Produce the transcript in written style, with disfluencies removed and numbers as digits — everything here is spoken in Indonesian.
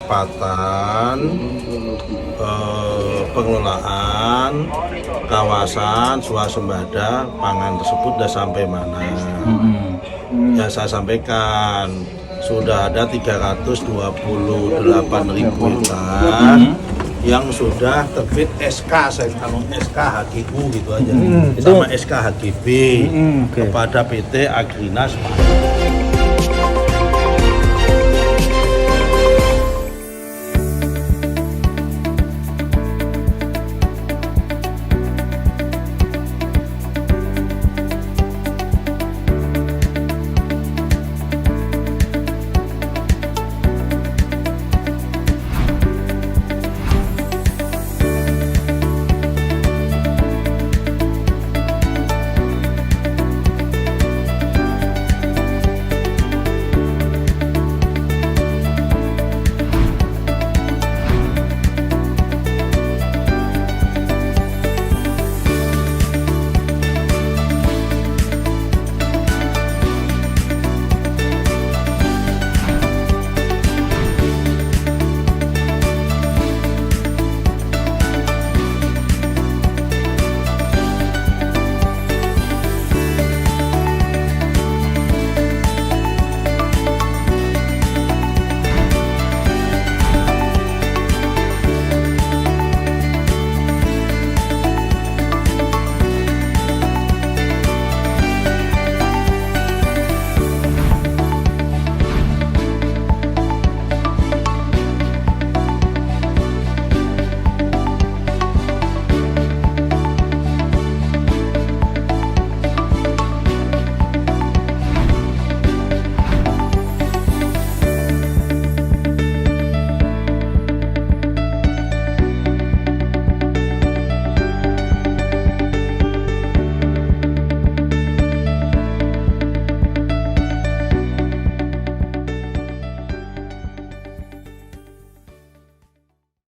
percepatan pengelolaan kawasan swasembada pangan tersebut sudah sampai mana. Ya saya sampaikan sudah ada 328.000 hektar yang sudah terbit SK, saya kalau SK HGU gitu aja, sama SK HGB kepada PT Agrinas.